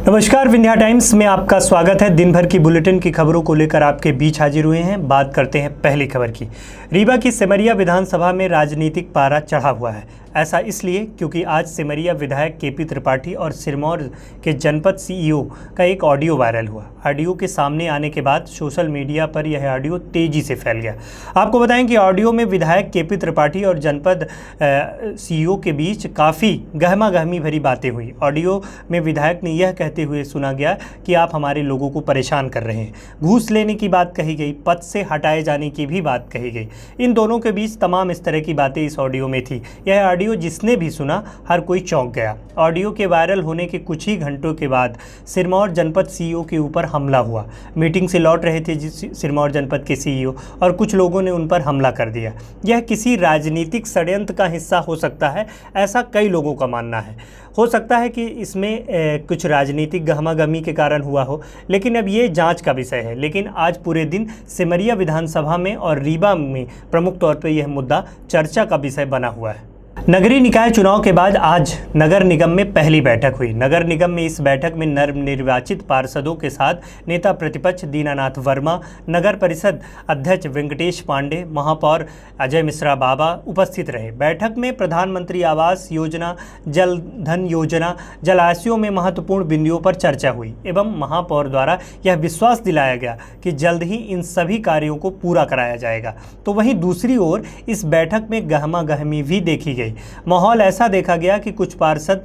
नमस्कार, विंध्या टाइम्स में आपका स्वागत है। दिन भर की बुलेटिन की खबरों को लेकर आपके बीच हाजिर हुए हैं। बात करते हैं पहली खबर की। रीवा की सिमरिया विधानसभा में राजनीतिक पारा चढ़ा हुआ है। ऐसा इसलिए क्योंकि आज सिमरिया विधायक केपी त्रिपाठी और सिरमौर के जनपद सीईओ का एक ऑडियो वायरल हुआ। ऑडियो के सामने आने के बाद सोशल मीडिया पर यह ऑडियो तेजी से फैल गया। आपको बताएं कि ऑडियो में विधायक केपी त्रिपाठी और जनपद सीईओ के बीच काफ़ी गहमा गहमी भरी बातें हुई। ऑडियो में विधायक ने यह कहते हुए सुना गया कि आप हमारे लोगों को परेशान कर रहे हैं। घूस लेने की बात कही गई, पद से हटाए जाने की भी बात कही गई। इन दोनों के बीच तमाम इस तरह की बातें इस ऑडियो में थी। यह ऑडियो जिसने भी सुना हर कोई चौंक गया। ऑडियो के वायरल होने के कुछ ही घंटों के बाद सिरमौर जनपद सीईओ के ऊपर हमला हुआ। मीटिंग से लौट रहे थे सिरमौर जनपद के सीईओ और कुछ लोगों ने उन पर हमला कर दिया। यह किसी राजनीतिक षड्यंत्र का हिस्सा हो सकता है, ऐसा कई लोगों का मानना है। हो सकता है कि इसमें कुछ राजनीतिक गहमागहमी के कारण हुआ हो, लेकिन अब ये जांच का विषय है। लेकिन आज पूरे दिन सिमरिया विधानसभा में और रीवा में प्रमुख तौर पर यह मुद्दा चर्चा का विषय बना हुआ है। नगरीय निकाय चुनाव के बाद आज नगर निगम में पहली बैठक हुई। नगर निगम में इस बैठक में नवनिर्वाचित पार्षदों के साथ नेता प्रतिपक्ष दीनानाथ वर्मा, नगर परिषद अध्यक्ष वेंकटेश पांडे, महापौर अजय मिश्रा बाबा उपस्थित रहे। बैठक में प्रधानमंत्री आवास योजना, जल धन योजना, जलाशयों में महत्वपूर्ण बिंदुओं पर चर्चा हुई एवं महापौर द्वारा यह विश्वास दिलाया गया कि जल्द ही इन सभी कार्यों को पूरा कराया जाएगा। तो वहीं दूसरी ओर इस बैठक में गहमा गहमी भी देखी गई। माहौल ऐसा देखा गया कि कुछ पार्षद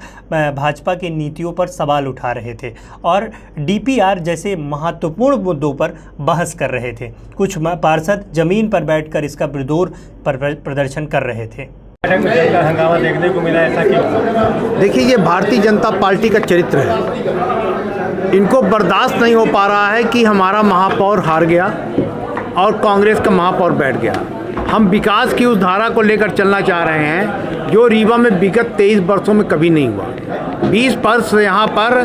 भाजपा की नीतियों पर सवाल उठा रहे थे और डीपीआर जैसे महत्वपूर्ण मुद्दों पर बहस कर रहे थे। कुछ पार्षद जमीन पर बैठकर इसका विरोध प्रदर्शन कर रहे थे। हंगामा देखने को मिला, ऐसा क्यों? देखिए, ये भारतीय जनता पार्टी का चरित्र है। इनको बर्दाश्त नहीं हो पा रहा है कि हमारा महापौर हार गया और कांग्रेस का महापौर बैठ गया। हम विकास की उस धारा को लेकर चलना चाह रहे हैं जो रीवा में विगत 23 वर्षों में कभी नहीं हुआ। 20 वर्ष यहाँ पर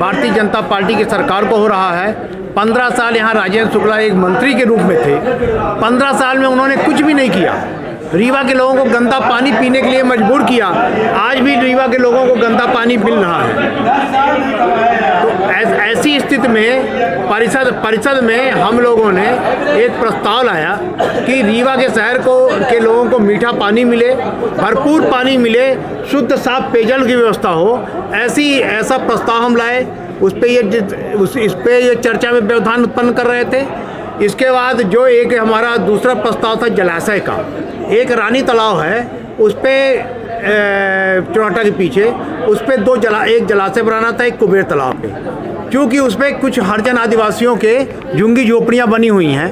भारतीय जनता पार्टी की सरकार को हो रहा है। 15 साल यहाँ राजेंद्र शुक्ला एक मंत्री के रूप में थे। 15 साल में उन्होंने कुछ भी नहीं किया। रीवा के लोगों को गंदा पानी पीने के लिए मजबूर किया। आज भी रीवा के लोगों को गंदा पानी मिल रहा है। तो ऐसी स्थिति में परिषद में हम लोगों ने एक प्रस्ताव लाया कि रीवा के शहर के लोगों को मीठा पानी मिले, भरपूर पानी मिले, शुद्ध साफ पेयजल की व्यवस्था हो। ऐसा प्रस्ताव हम लाए। इस पे ये चर्चा में व्यवधान उत्पन्न कर रहे थे। इसके बाद जो एक हमारा दूसरा प्रस्ताव था जलाशय का, एक रानी तालाब है उस पर चौराटा के पीछे, उस पर एक जलाशय बनाना था, एक कुबेर तालाब पे, क्योंकि उस पर कुछ हरिजन आदिवासियों के झुग्गी झोपड़ियाँ बनी हुई हैं।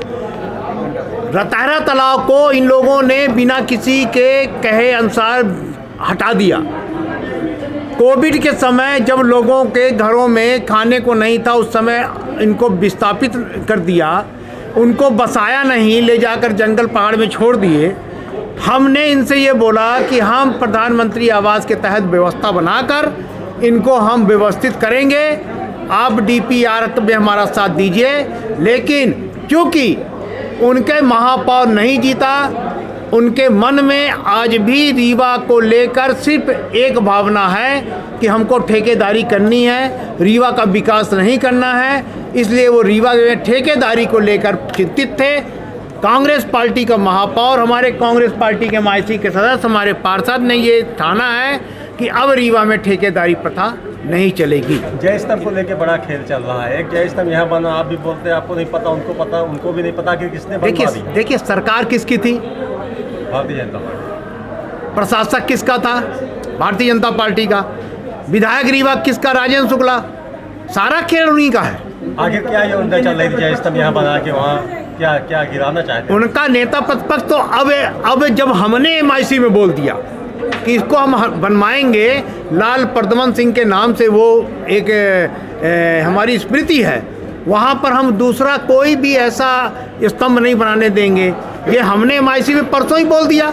रताहरा तालाब को इन लोगों ने बिना किसी के कहे अनुसार हटा दिया। कोविड के समय जब लोगों के घरों में खाने को नहीं था, उस समय इनको विस्थापित कर दिया, उनको बसाया नहीं, ले जाकर जंगल पहाड़ में छोड़ दिए। हमने इनसे ये बोला कि हम प्रधानमंत्री आवास के तहत व्यवस्था बनाकर इनको हम व्यवस्थित करेंगे, आप डीपीआर में हमारा साथ दीजिए। लेकिन क्योंकि उनके महापौर नहीं जीता, उनके मन में आज भी रीवा को लेकर सिर्फ एक भावना है कि हमको ठेकेदारी करनी है, रीवा का विकास नहीं करना है। इसलिए वो रीवा में ठेकेदारी को लेकर चिंतित थे। कांग्रेस पार्टी का महापौर, हमारे कांग्रेस पार्टी के माइसी के सदस्य, हमारे पार्षद ने ये ठाना है कि अब रीवा में ठेकेदारी प्रथा नहीं चलेगी। जय स्तंभ को लेकर बड़ा खेल चल रहा है। एक जय स्तंभ यहाँ बना, आप भी बोलते हैं आपको नहीं पता, उनको पता, उनको भी नहीं पता कि किसने बनवा दी। देखिए, सरकार किसकी थी? भारतीय जनता पार्टी। प्रशासक किसका था? भारतीय जनता पार्टी का। विधायक रीवा किसका? राजेंद्र शुक्ला। सारा खेल उन्हीं का है। आगे क्या योजना चल रही थी जय स्तंभ यहाँ बना के, वहाँ क्या गिराना चाहते? उनका नेता प्रतिपक्ष तो अब जब हमने MIC में बोल दिया कि इसको हम बनवाएंगे, लाल प्रदमन सिंह के नाम से वो एक हमारी स्मृति है, वहाँ पर हम दूसरा कोई भी ऐसा स्तंभ नहीं बनाने देंगे। ये हमने MIC में परसों ही बोल दिया।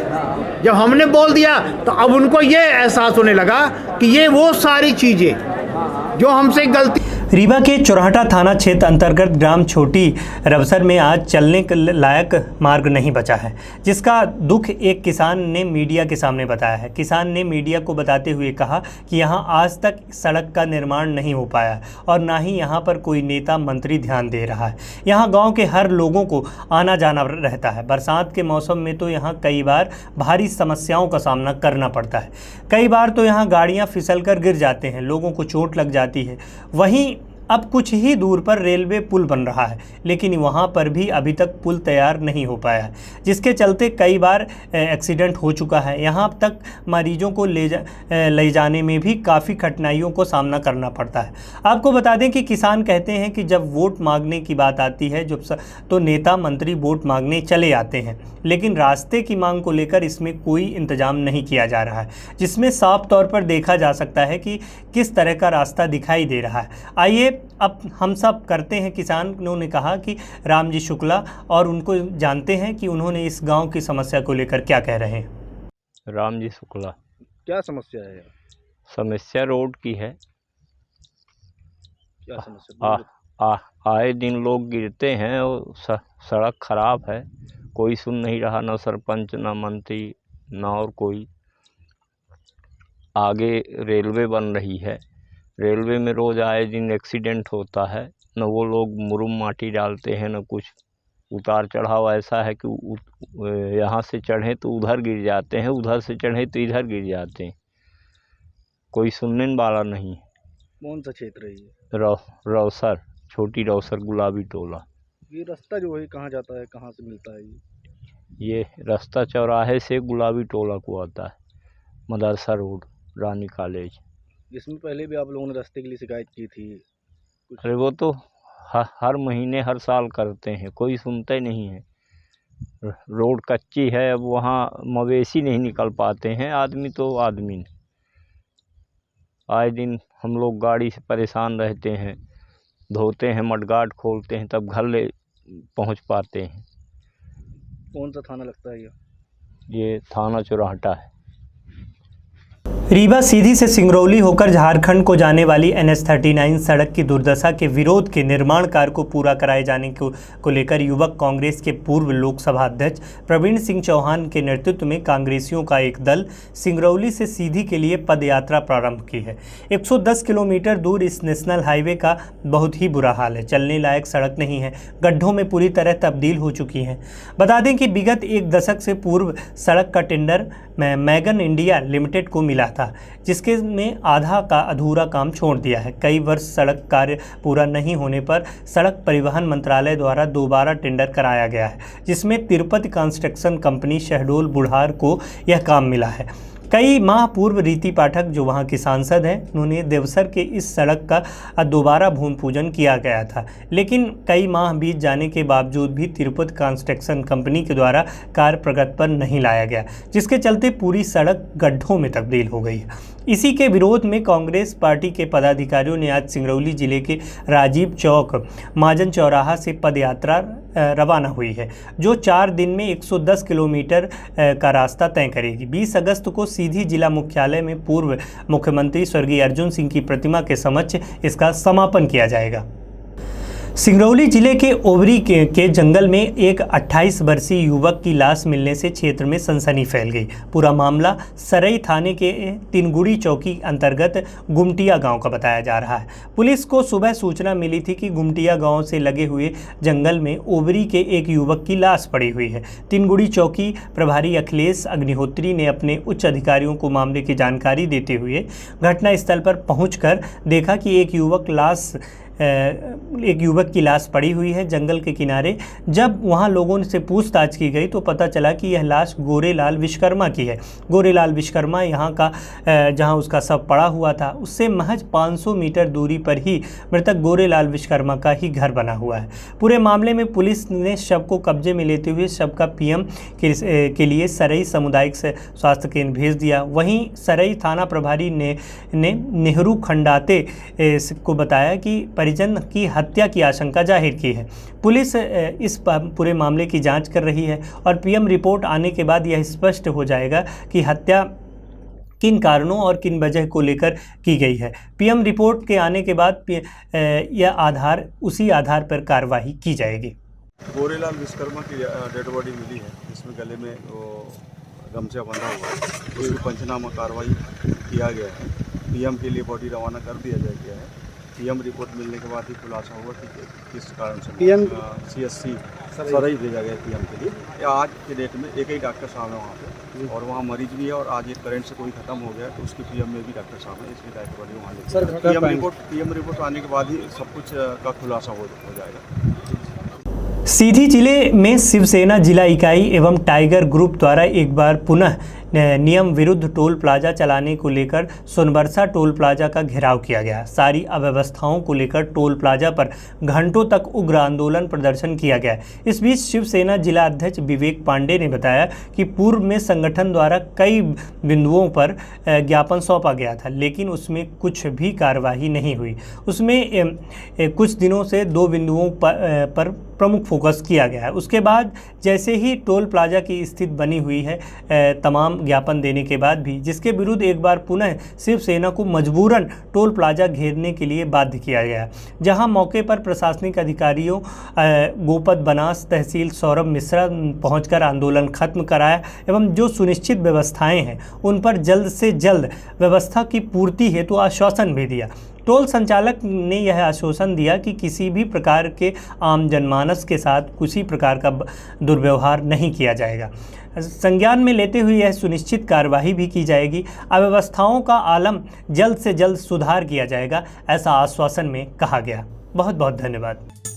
जब हमने बोल दिया तो अब उनको ये एहसास होने लगा कि ये वो सारी चीज़ें जो हमसे गलती। रीवा के चौराहटा थाना क्षेत्र अंतर्गत ग्राम छोटी रवसर में आज चलने के लायक मार्ग नहीं बचा है, जिसका दुख एक किसान ने मीडिया के सामने बताया है। किसान ने मीडिया को बताते हुए कहा कि यहां आज तक सड़क का निर्माण नहीं हो पाया और ना ही यहां पर कोई नेता मंत्री ध्यान दे रहा है। यहां गांव के हर लोगों को आना जाना रहता है। बरसात के मौसम में तो यहां कई बार भारी समस्याओं का सामना करना पड़ता है। कई बार तो यहां गाड़ियां फिसलकर गिर जाते हैं, लोगों को चोट लग जाती है। वहीं अब कुछ ही दूर पर रेलवे पुल बन रहा है, लेकिन वहां पर भी अभी तक पुल तैयार नहीं हो पाया है, जिसके चलते कई बार एक्सीडेंट हो चुका है। यहां तक मरीजों को ले जाने में भी काफ़ी कठिनाइयों को सामना करना पड़ता है। आपको बता दें कि किसान कहते हैं कि जब वोट मांगने की बात आती है तो नेता मंत्री वोट मांगने चले आते हैं, लेकिन रास्ते की मांग को लेकर इसमें कोई इंतजाम नहीं किया जा रहा है, जिसमें साफ तौर पर देखा जा सकता है कि किस तरह का रास्ता दिखाई दे रहा है। आइए अब हम सब करते हैं किसानों ने कहा कि रामजी शुक्ला, और उनको जानते हैं कि उन्होंने इस गांव की समस्या को लेकर क्या कह रहे हैं। रामजी शुक्ला। क्या समस्या है? समस्या रोड की है। क्या समस्या? आए दिन लोग गिरते हैं और सड़क खराब है, कोई सुन नहीं रहा, न सरपंच न मंत्री न और कोई। आगे रेलवे बन रही है, रेलवे में रोज़ आए दिन एक्सीडेंट होता है, न वो लोग मुरुम माटी डालते हैं न कुछ। उतार चढ़ाव ऐसा है कि यहाँ से चढ़ें तो उधर गिर जाते हैं, उधर से चढ़ें तो इधर गिर जाते हैं, कोई सुनने वाला नहीं है। कौन सा क्षेत्र है ये? रवसर, छोटी रवसर, गुलाबी टोला। ये रास्ता जो है कहाँ जाता है, कहाँ से मिलता है ये रास्ता चौराहे से गुलाबी टोला को आता है, मदरसा रोड, रानी कॉलेज। इसमें पहले भी आप लोगों ने रास्ते के लिए शिकायत की थी? अरे वो तो हर महीने हर साल करते हैं, कोई सुनते नहीं है। रोड कच्ची है, अब वहाँ मवेशी नहीं निकल पाते हैं, आदमी तो आदमी नहीं। आए दिन हम लोग गाड़ी से परेशान रहते हैं, धोते हैं, मडगार्ड खोलते हैं, तब घर ले पहुँच पाते हैं। कौन सा थाना लगता है ये थाना चौराहटा है। रीवा सीधी से सिंगरौली होकर झारखंड को जाने वाली NH-39 सड़क की दुर्दशा के विरोध के निर्माण कार्य को पूरा कराए जाने को लेकर युवक कांग्रेस के पूर्व लोकसभा अध्यक्ष प्रवीण सिंह चौहान के नेतृत्व में कांग्रेसियों का एक दल सिंगरौली से सीधी के लिए पदयात्रा प्रारंभ की है। 110 किलोमीटर दूर इस नेशनल हाईवे का बहुत ही बुरा हाल है, चलने लायक सड़क नहीं है, गड्ढों में पूरी तरह तब्दील हो चुकी हैं। बता दें कि विगत एक दशक से पूर्व सड़क का टेंडर मैगन इंडिया लिमिटेड को मिला था, जिसके में आधा का अधूरा काम छोड़ दिया है। कई वर्ष सड़क कार्य पूरा नहीं होने पर सड़क परिवहन मंत्रालय द्वारा दोबारा टेंडर कराया गया है, जिसमें तिरुपति कंस्ट्रक्शन कंपनी शहडोल बुढ़ार को यह काम मिला है। कई माह पूर्व रीति पाठक, जो वहां की सांसद हैं, उन्होंने देवसर के इस सड़क का दोबारा भूमि पूजन किया गया था, लेकिन कई माह बीत जाने के बावजूद भी तिरुपति कंस्ट्रक्शन कंपनी के द्वारा कार्य प्रगति पर नहीं लाया गया, जिसके चलते पूरी सड़क गड्ढों में तब्दील हो गई है। इसी के विरोध में कांग्रेस पार्टी के पदाधिकारियों ने आज सिंगरौली जिले के राजीव चौक महाजन चौराहा से पदयात्रा रवाना हुई है, जो 4 दिन में 110 किलोमीटर का रास्ता तय करेगी। 20 अगस्त को सीधी जिला मुख्यालय में पूर्व मुख्यमंत्री स्वर्गीय अर्जुन सिंह की प्रतिमा के समक्ष इसका समापन किया जाएगा। सिंगरौली जिले के ओबरी के जंगल में एक 28 वर्षीय युवक की लाश मिलने से क्षेत्र में सनसनी फैल गई। पूरा मामला सरई थाने के तीनगुड़ी चौकी अंतर्गत गुमटिया गांव का बताया जा रहा है। पुलिस को सुबह सूचना मिली थी कि गुमटिया गांव से लगे हुए जंगल में ओबरी के एक युवक की लाश पड़ी हुई है। तीनगुड़ी चौकी प्रभारी अखिलेश अग्निहोत्री ने अपने उच्च अधिकारियों को मामले की जानकारी देते हुए घटनास्थल पर पहुंचकर देखा कि एक युवक की लाश पड़ी हुई है जंगल के किनारे। जब वहां लोगों से पूछताछ की गई तो पता चला कि यह लाश गोरेलाल विश्वकर्मा की है। गोरेलाल विश्वकर्मा यहां का जहां उसका शव पड़ा हुआ था, उससे महज 500 मीटर दूरी पर ही मृतक गोरेलाल विश्वकर्मा का ही घर बना हुआ है। पूरे मामले में पुलिस ने शव को कब्जे में लेते हुए शव का PM के लिए सरई सामुदायिक स्वास्थ्य केंद्र भेज दिया। वहीं सरई थाना प्रभारी ने नेहरू खंडाते को बताया कि परिजन की हत्या की आशंका जाहिर की है। पुलिस इस पूरे मामले की जांच कर रही है और PM रिपोर्ट आने के बाद यह स्पष्ट हो जाएगा कि हत्या किन कारणों और किन वजह को लेकर की गई है। पीएम रिपोर्ट के आने के बाद उसी आधार पर कार्रवाई की जाएगी। गोरेलाल विश्वकर्मा की डेड बॉडी मिली है, जिसमें गले में वो गमछा बंधा हुआ है। उसकी पंचनामा कार्रवाई किया गया है। पीएम के लिए बॉडी रवाना कर दिया गया है। पीएम रिपोर्ट मिलने के बाद ही खुलासा होगा कि किस कारण से पीएम CSC सराई भेजा गया पीएम के लिए। या आज के डेट में एक ही डॉक्टर साहब है वहाँ पे, और वहाँ मरीज भी है, और आज एक करंट से कोई खत्म हो गया तो उसकी पीएम में भी डॉक्टर साहब है, इसलिए डेड बॉडी वहाँ ले पीएम रिपोर्ट आने के बाद ही सब कुछ का खुलासा हो जाएगा। सीधी जिले में शिवसेना जिला इकाई एवं टाइगर ग्रुप द्वारा एक बार पुनः नियम विरुद्ध टोल प्लाजा चलाने को लेकर सोनबरसा टोल प्लाजा का घेराव किया गया। सारी अव्यवस्थाओं को लेकर टोल प्लाजा पर घंटों तक उग्र आंदोलन प्रदर्शन किया गया। इस बीच शिवसेना जिला अध्यक्ष विवेक पांडे ने बताया कि पूर्व में संगठन द्वारा कई बिंदुओं पर ज्ञापन सौंपा गया था, लेकिन उसमें कुछ भी कार्यवाही नहीं हुई। उसमें कुछ दिनों से 2 बिंदुओं पर प्रमुख फोकस किया गया है। उसके बाद जैसे ही टोल प्लाजा की स्थिति बनी हुई है, तमाम ज्ञापन देने के बाद भी, जिसके विरुद्ध एक बार पुनः शिवसेना को मजबूरन टोल प्लाजा घेरने के लिए बाध्य किया गया, जहां मौके पर प्रशासनिक अधिकारियों गोपद बनास तहसील सौरभ मिश्रा पहुंचकर आंदोलन खत्म कराया एवं जो सुनिश्चित व्यवस्थाएं हैं उन पर जल्द से जल्द व्यवस्था की पूर्ति हेतु आश्वासन भी दिया। टोल संचालक ने यह आश्वासन दिया कि किसी भी प्रकार के आम जनमानस के साथ किसी प्रकार का दुर्व्यवहार नहीं किया जाएगा। संज्ञान में लेते हुए यह सुनिश्चित कार्यवाही भी की जाएगी, अव्यवस्थाओं का आलम जल्द से जल्द सुधार किया जाएगा, ऐसा आश्वासन में कहा गया। बहुत बहुत धन्यवाद।